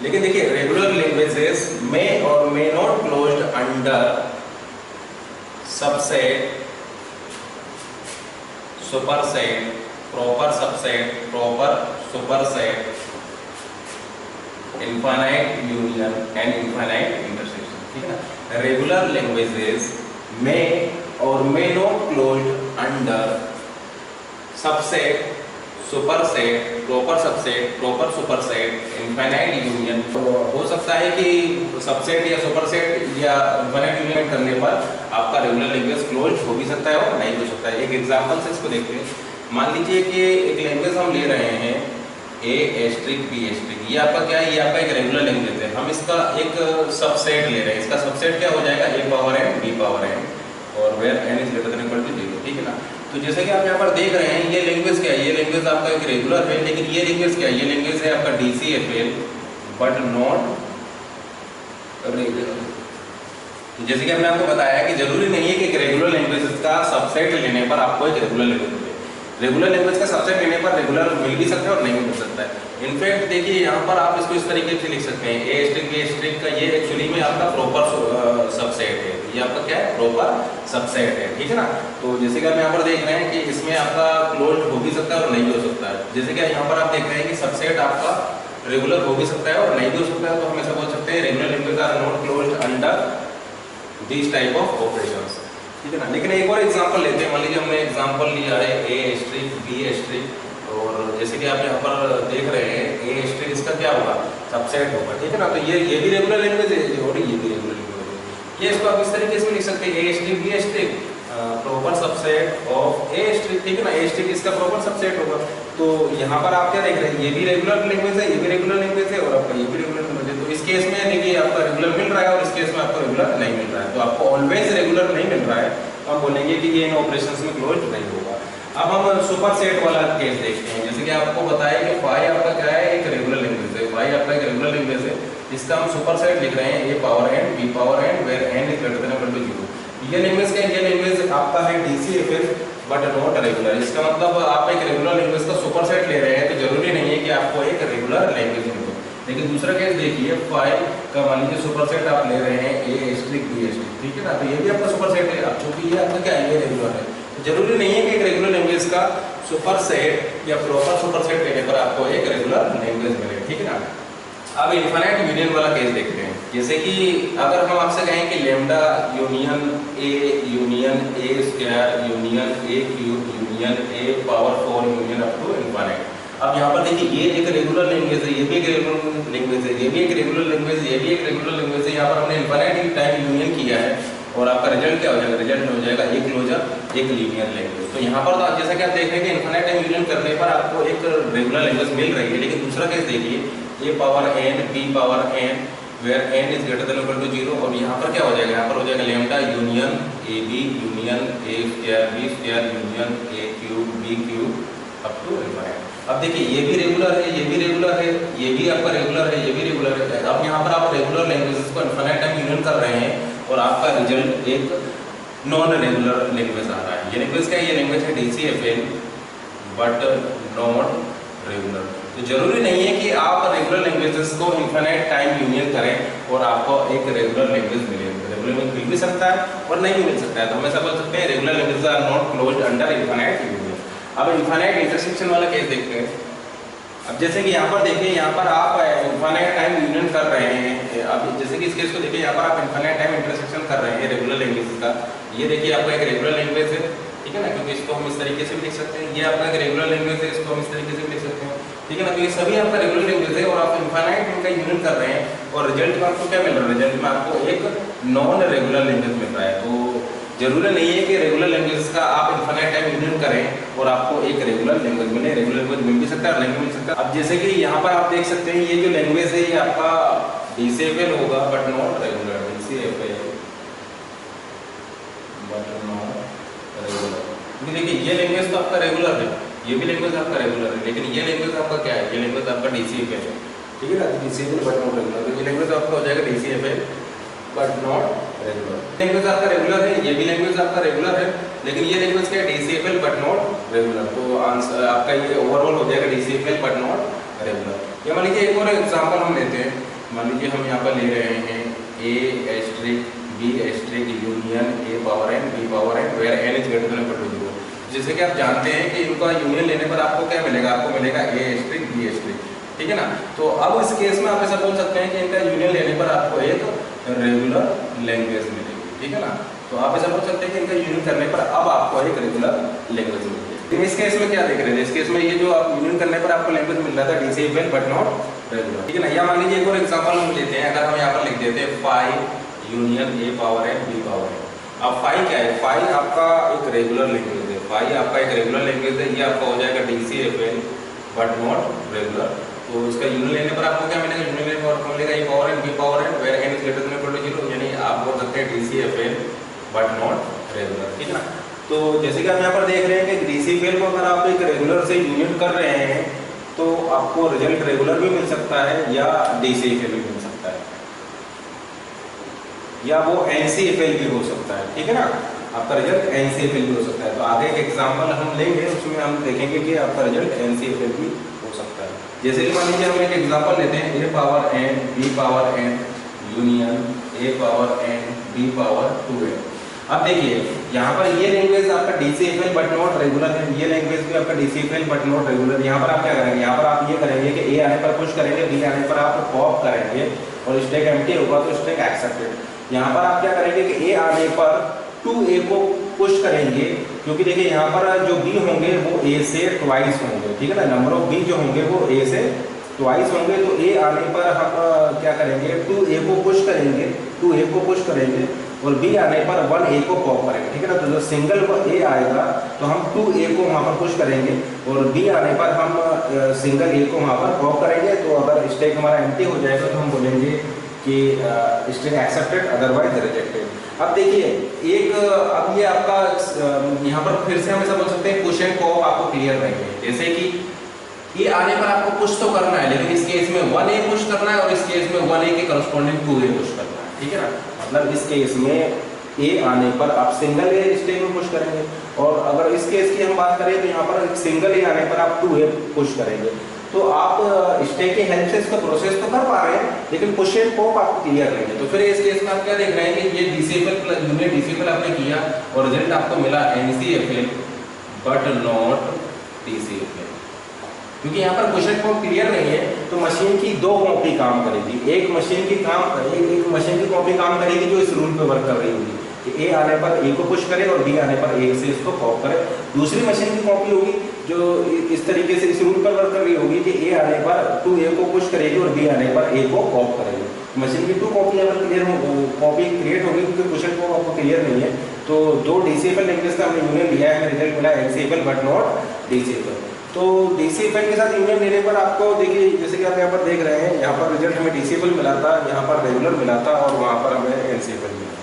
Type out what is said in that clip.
लेकिन देखिए regular languages मे और may not closed under subset, superset, proper subset, proper superset, infinite union and infinite intersection. ठीक है ना। रेगुलर लैंग्वेजेस मे और may not closed under subset, superset, proper subset, proper superset, infinite union. तो हो सकता है कि सबसेट या सुपरसेट या इनफाइनाइट यूनियन करने पर आपका रेगुलर लैंग्वेज क्लोज हो भी सकता है और नहीं हो सकता है। एक एग्जांपल से इसको देखते हैं। मान लीजिए कि एक लैंग्वेज हम ले रहे हैं ए एस्ट्रिक बी एस्ट्रिक, ये आपका क्या है, ये आपका एक रेगुलर लैंग्वेज है। हम इसका एक सबसेट ले रहे हैं, इसका सबसेट क्या हो जाएगा, a power n b power n और where n is greater than equal to 0। ठीक है ना। तो जैसे कि आप यहाँ पर देख रहे हैं, ये लैंग्वेज क्या है, ये लैंग्वेज आपका एक रेगुलर है, लेकिन ये लैंग्वेज क्या है, ये लैंग्वेज है आपका DCFL बट नॉट रेगुलर। जैसे कि हमने आपको बताया कि जरूरी नहीं है कि एक रेगुलर लैंग्वेज का सबसेट लेने पर आपको एक रेगुलर लैंग्वेज मिले। रेगुलर लैंग्वेज का सबसेट लेने पर रेगुलर मिल भी सकता है और नहीं मिल सकता है। इनफैक्ट देखिए यहाँ पर आप इसको इस तरीके से लिख सकते हैं, ए स्ट्रिंग बी स्ट्रिंग का ये एक्चुअली में आपका प्रॉपर सबसेट है, ये आपका क्या है, प्रॉपर सबसेट है। ठीक है ना। तो जैसे कि आप यहाँ पर देख रहे हैं कि इसमें आपका क्लोज हो भी सकता है और नहीं भी हो सकता है। जैसे कि यहाँ पर आप देख रहे हैं कि सबसेट आपका रेगुलर हो भी सकता है और नहीं भी हो सकता है। तो हम ऐसा बोल सकते हैं regular language are not closed under this type of operations. ठीक है ना। लेकिन एक और एग्जांपल लेते हैं। मान लीजिए हमने एग्जांपल लिया है ए स्ट्रिंग बी स्ट्रिंग, और जैसे कि आप यहाँ पर देख रहे हैं ए स्ट्रिंग इसका क्या होगा, सबसेट होगा। ठीक है ना। तो ये भी रेगुलर लैंग्वेज है और ये भी रेगुलर लैंग्वेज है। ये इसको आप इस तरीके से लिख सकते हैं, A string B string proper subset of A string. ठीक है ना। ए स्ट्रिंग इसका प्रॉपर सबसेट होगा। तो यहाँ पर आप क्या देख रहे हैं, ये भी रेगुलर लैंग्वेज है, ये भी रेगुलर लैंग्वेज है और आपका ये भी रेगुलर लैंग्वेज है। तो इस केस में देखिए आपका रेगुलर मिल रहा है और इस केस में आपको रेगुलर नहीं मिल रहा है। तो आपको ऑलवेज रेगुलर नहीं मिल रहा है, तो हम बोलेंगे कि ये इन ऑपरेशंस में क्लोज नहीं होगा। अब हम सुपरसेट वाला केस देखते हैं। जैसे कि आपको बताया कि फाई आपका क्या है, एक रेगुलर लैंग्वेज है, फाई आपका एक रेगुलर लैंग्वेज है। इसका हम सुपरसेट लिख रहे हैं a power n b power n where n is greater than equal to 0। ये लैंग्वेज क्या है, ये लैंग्वेज आपका है DCFL बट नॉट रेगुलर। इसका मतलब आप एक रेगुलर लैंग्वेज का सुपरसेट ले रहे हैं, तो जरूरी नहीं है कि आपको एक रेगुलर लैंग्वेज मिले। लेकिन दूसरा केस देखिए, फाइल का मान लीजिए सुपरसेट आप ले रहे हैं ए स्ट्रिंग बी स्ट्रिंग। ठीक है ना। तो ये भी आपका सुपरसेट है। अब चूंकि ये आपका क्या है, ये रेगुलर है, तो जरूरी नहीं है कि एक रेगुलर लैंग्वेज का सुपरसेट या प्रॉपर सुपरसेट लेने पर आपको एक रेगुलर लैंग्वेज मिले। ठीक है ना। अब इनफाइनाइट यूनियन वाला केस देखते हैं। जैसे कि अगर हम आपसे कहें कि lambda union a square union a cube union a power 4 union up to infinite. अब यहाँ पर देखिए ये एक रेगुलर लैंग्वेज है, ये भी एक रेगुलर लैंग्वेज है, ये भी एक रेगुलर लैंग्वेज है, ये भी एक रेगुलर लैंग्वेज है। यहाँ पर हमने इनफाइनाइट टाइम यूनियन किया है और आपका रिजल्ट क्या हो जाएगा, रिजल्ट हो जाएगा एक क्लोजर एक लीनियर लैंग्वेज। तो यहाँ पर तो जैसा कि आप देख रहे हैं कि इनफाइनाइट टाइम यूनियन करने पर आपको एक रेगुलर लैंग्वेज मिल रही है। लेकिन दूसरा केस देखिए, a power n b power n where n is greater than equal to 0, और यहाँ पर क्या हो जाएगा, यहाँ पर हो जाएगा lambda union a b union a square b square union a cube b cube up to infinite. अब देखिए ये भी रेगुलर है, ये भी रेगुलर है, ये भी आपका रेगुलर है, ये भी रेगुलर है। अब यहाँ पर आप रेगुलर लैंग्वेजेस को इनफाइनाइट टाइम यूनियन कर रहे हैं और आपका रिजल्ट एक नॉन रेगुलर लैंग्वेज आ रहा है। ये लैंग्वेज क्या है, ये लैंग्वेज है DCFL बट नॉट रेगुलर। तो जरूरी नहीं है कि आप रेगुलर लैंग्वेजेस को इनफाइनाइट टाइम यूनियन करें और आपको एक रेगुलर लैंग्वेज मिले। रेगुलर लैंग्वेज मिल भी सकता है और नहीं भी मिल सकता है। तो हम ऐसा बोल सकते हैं regular languages are not closed under infinite union. अब इनफाइनाइट इंटरसेक्शन वाला केस देखते हैं। अब जैसे कि यहाँ पर देखिए, यहाँ पर आप इनफाइनाइट टाइम यूनियन कर रहे हैं। अब जैसे कि इस केस को देखिए, यहाँ पर आप इनफाइनाइट टाइम इंटरसेक्शन कर रहे हैं रेगुलर लैंग्वेज का। ये देखिए आपका एक रेगुलर लैंग्वेज है। ठीक है ना, क्योंकि इसको हम इस तरीके से भी लिख सकते हैं। ये आपका एक रेगुलर लैंग्वेज है, इसको हम इस तरीके से भी लिख सकते हैं। ठीक है ना। तो ये सभी आपका रेगुलर लैंग्वेज है और आप इनफाइनाइट इनका यूनियन कर रहे हैं और रिजल्ट में आपको क्या मिल रहा है, रिजल्ट में आपको एक नॉन रेगुलर लैंग्वेज मिल रहा है। तो जरूरी नहीं है कि रेगुलर लैंग्वेज का आप इनफाइनाइट टाइम यूनियन करें और आपको एक रेगुलर लैंग्वेज मिले। रेगुलर लैंग्वेज मिल भी सकता है और नहीं मिल सकता। अब जैसे कि यहाँ पर आप देख सकते हैं, ये जो लैंग्वेज है ये आपका DCFL होगा but not regular, DCFL but not regular. क्योंकि देखिए ये लैंग्वेज तो आपका रेगुलर है, ये भी लैंग्वेज आपका रेगुलर है, लेकिन ये लैंग्वेज आपका क्या है, ये लैंग्वेज आपका DCFL है। ठीक है ना। DCFL बट नॉट रेगुलर, तो ये लैंग्वेज आपका हो जाएगा DCFL but not regular. Language आपका रेगुलर है, ये भी लैंग्वेज आपका रेगुलर है, लेकिन ये लैंग्वेज क्या है, DCFL बट नॉट रेगुलर। तो आंसर आपका ये ओवरऑल हो जाएगा DCFL बट नॉट रेगुलर। ये मान लीजिए एक और एग्जांपल हम लेते हैं। मान लीजिए हम यहाँ पर ले रहे हैं a asterisk b asterisk union a power n b power n where n is greater than equal to 0। जैसे कि आप जानते हैं कि इनका यूनियन लेने पर आपको क्या मिलेगा, आपको मिलेगा ए एस्ट्रिक बी एस्ट्रिक, ठीक है ना। तो अब इस केस में आप ऐसा बोल सकते हैं कि इनका यूनियन लेने पर आपको एक रेगुलर लैंग्वेज मिलेगी, ठीक है ना। तो आप ऐसा बोल सकते हैं कि इनका यूनियन करने पर अब आपको एक रेगुलर लैंग्वेज मिलेगी। लेकिन इस केस में क्या देख रहे थे, इस केस में ये जो आप यूनियन करने पर आपको लैंग्वेज मिल रहा था डिसेबल बट नॉट रेगुलर, ठीक है ना। या मान लीजिए एक और एग्जांपल हम लेते हैं, अगर हम यहाँ पर लिख देते हैं phi union a power n b power n. अब फाई क्या है, फाई आपका एक रेगुलर लैंग्वेज है, फाई आपका एक रेगुलर लैंग्वेज है, ये आपका हो जाएगा DCFL बट नॉट रेगुलर। तो इसका यूनियन लेने पर आपको क्या मिलेगा, यूनियन लेने पर आपको मिलेगा a power n b power n where n is greater than equal to 0, यानी आप बोल सकते हैं DCFL बट नॉट रेगुलर, ठीक है ना। तो जैसे कि आप यहाँ पर देख रहे हैं कि DCFL को अगर आप एक रेगुलर से यूनियन कर रहे हैं तो आपको रिजल्ट रेगुलर भी मिल सकता है या DCFL भी मिल सकता है या वो NCFL भी हो सकता है, ठीक है ना। आपका रिजल्ट NCFL भी हो सकता है। तो आगे एक एग्जांपल हम लेंगे, उसमें हम देखेंगे कि आपका रिजल्ट NCFL भी हो सकता है। जैसे कि मान लीजिए हम एक एग्जांपल लेते हैं a power n b power n union a power n b power 2n। अब देखिए यहाँ पर ये लैंग्वेज आपका DCFL बट नॉट रेगुलर है, ये लैंग्वेज भी आपका DCFL बट नॉट रेगुलर। यहाँ पर आप क्या करेंगे, यहाँ पर आप ये करेंगे कि ए आने पर पुश करेंगे, बी आने पर आप पॉप करेंगे और स्टैक एम्प्टी होगा तो स्टैक एक्सेप्टेड। यहाँ पर आप क्या करेंगे कि ए आने पर 2a को पुश करेंगे, क्योंकि देखिए यहाँ पर जो b होंगे वो a से ट्वाइस होंगे, ठीक है ना। नंबर ऑफ b जो होंगे वो a से ट्वाइस होंगे। तो a आने पर हम क्या करेंगे, 2a को पुश करेंगे, 2a को पुश करेंगे और b आने पर 1a को पॉप करेंगे, ठीक है ना। तो जो सिंगल a आएगा तो हम 2a को वहाँ पर पुश करेंगे और b आने पर हम सिंगल a को वहाँ पर पॉप करेंगे। तो अगर स्टैक हमारा एम्प्टी हो जाएगा तो हम बोलेंगे कि स्टैक एक्सेप्टेड अदरवाइज रिजेक्टेड। अब देखिए एक अब ये आपका यहाँ पर फिर से हम ऐसा बोल सकते हैं पुश एंड पॉप आपको क्लियर रहेंगे। जैसे कि ये आने पर आपको पुश तो करना है, लेकिन इस केस में 1a पुश करना है और इस केस में 1a के करस्पॉन्डिंग 2a पुश करना है, ठीक है ना। मतलब इस केस में a आने पर आप सिंगल a स्टैक में पुश करेंगे और अगर इस केस की हम बात करें तो यहाँ पर सिंगल a आने पर आप 2a पुश करेंगे। तो आप स्टैक के हेल्प से इसका प्रोसेस तो कर पा रहे हैं, लेकिन पुश एंड पॉप आपको क्लियर रहेंगे। तो फिर इस केस में आप क्या देख रहे हैं कि ये DCFL प्लस यूनियन DCFL आपने किया और रिजल्ट आपको मिला NCFL बट नॉट DCFL। क्योंकि यहाँ पर पुश एंड पॉप क्लियर नहीं है तो मशीन की दो कॉपी काम करेगी। एक मशीन की कॉपी काम करेगी जो इस रूल पे वर्क कर रही होगी कि ए आने पर ए को पुश करे और बी आने पर ए से इसको पॉप करे। दूसरी मशीन की कॉपी होगी जो इस तरीके से इस रूल पर वर्क कर रही होगी कि ए आने पर 2a को पुश करेगी और बी आने पर ए को पॉप करेगी। मशीन की 2 कॉपी अगर कॉपी क्रिएट होगी क्योंकि पुश एंड पॉप आपको क्लियर नहीं है। तो दो DCFL लैंग्वेज का हमने यूनियन लिया है, हमें रिजल्ट मिला NCFL बट नॉट DCFL। तो DCFL के साथ यूनियन लेने पर आपको देखिए जैसे कि आप यहाँ पर देख रहे हैं, यहाँ पर रिजल्ट हमें DCFL मिला था, यहाँ पर रेगुलर मिला था और वहाँ पर हमें NCFL मिला।